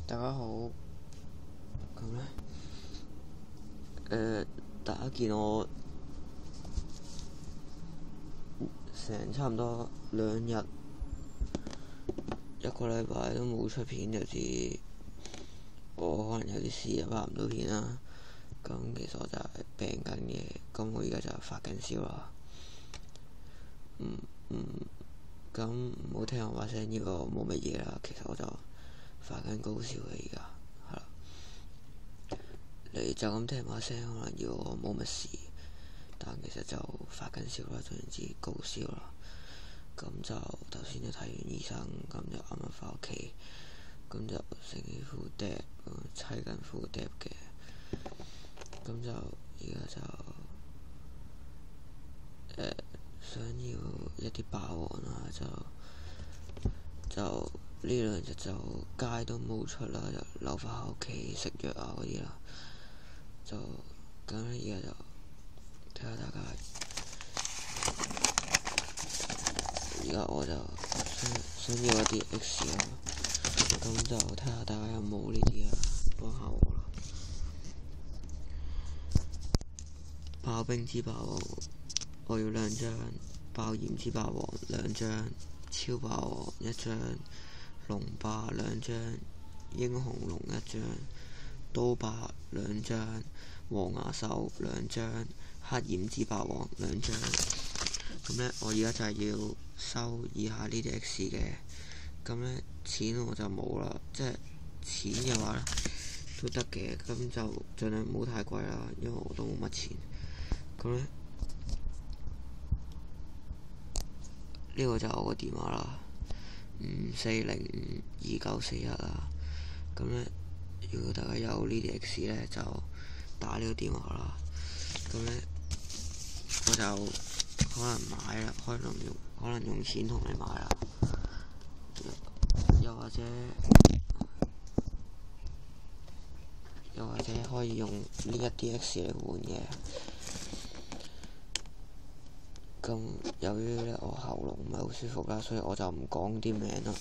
大家好，咁咧，大家見我成差唔多2日1個禮拜都冇出片，就知我可能有啲事拍唔到片啦。咁其實我就係病緊嘅，咁我而家就發緊燒啦。咁唔好聽我把聲，呢個冇乜嘢啦。其實我就發緊高燒嘅而家，係啦。你就咁聽把聲，可能以為我冇乜事，但其實就發緊燒啦，總之高燒啦。咁就頭先就睇完醫生，咁就啱啱返屋企，咁就食啲副碟，砌緊副碟嘅。咁就而家就想要一啲霸王啦，就呢2日就街都冇出啦，就留返喺屋企食藥啊嗰啲啦。就咁而家就睇下大家，而家我就想要一啲 X 啦，咁就睇下大家有冇呢啲啊，幫下我啦。爆冰之霸王我要2張，爆炎之霸王2張，超霸王1張，龍霸2張，英雄龍1張，刀霸2張，黃牙獸2張，黑炎之霸王2張。咁咧，我而家就係要收以下呢啲 X 嘅。咁咧，錢我就冇啦，即係錢嘅話咧都得嘅，咁就盡量唔好太貴啦，因為我都冇乜錢。咁咧，呢個就係我個電話啦，54052941啦。咁咧，如果大家有呢啲 X 咧，就打呢個電話啦。咁咧，我就可能買啦，可能用錢同你買啦，又或者可以用呢一啲 X 嚟換嘅。咁由於咧我喉嚨唔係好舒服啦，所以我就唔講啲名啦。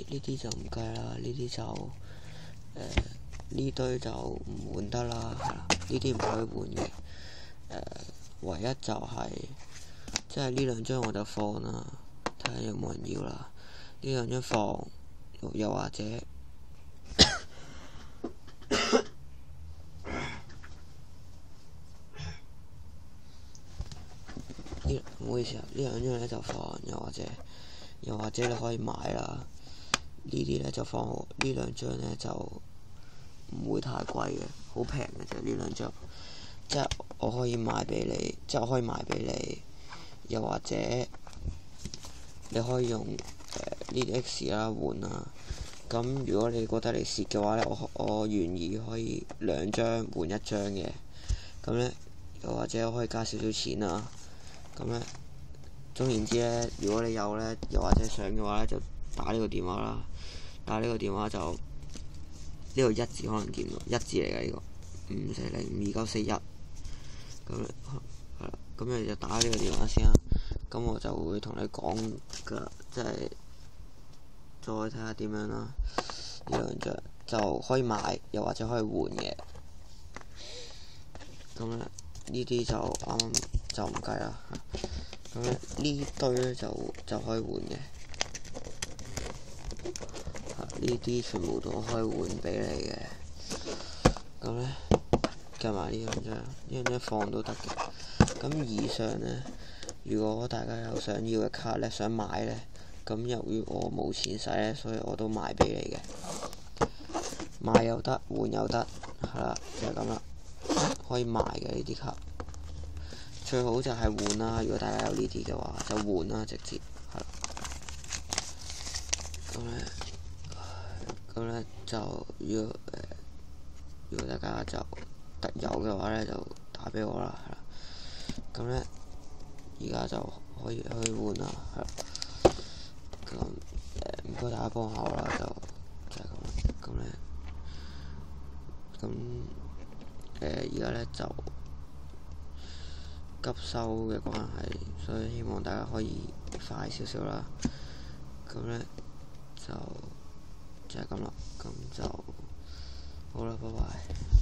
呢啲就唔計啦，呢啲就呢堆就唔換得啦，係啦，呢啲唔可以換嘅。唯一就係即係呢2張我就放啦，睇下有冇人要啦。呢2張放，又或者唔好意思啊，呢2張咧就放，又或者你可以買啦。呢啲咧就放，呢2張咧就唔會太貴嘅，好平嘅啫。呢2張即係我可以賣俾你，又或者你可以用呢啲 X 啦換啦。咁如果你覺得你蝕嘅話咧，我願意可以2張換1張嘅。咁咧又或者我可以加少少錢啦。咁咧總言之咧，如果你有咧，又或者想嘅話咧，就打呢個電話啦。打呢個電話就呢個1字可能見到1字嚟嘅呢個54052941。咁係啦，咁你就打呢個電話先啦。咁我就會同你講噶，即係再睇下點樣啦。呢2張就可以買，又或者可以換嘅。咁咧呢啲就啱啱就唔計啦。咁咧呢堆咧就可以換嘅。呢啲全部都可以換俾你嘅。咁呢，計埋呢兩張，呢兩張放都得嘅。咁以上呢，如果大家有想要嘅卡呢，想買呢，咁由於我冇錢使呢，所以我都賣俾你嘅。買又得，換又得，係啦，就係咁啦。可以賣嘅呢啲卡，最好就係換啦。如果大家有呢啲嘅話，就換啦，直接係啦。咁呢就如果大家就特有嘅話呢，就打俾我啦，係啦。咁呢，而家就可以換啦，係啦。咁唔該大家幫下我啦，就係咁啦。咁呢，而家呢就急收嘅關係，所以希望大家可以快少少啦。咁呢，就係咁啦。咁就好啦，拜拜。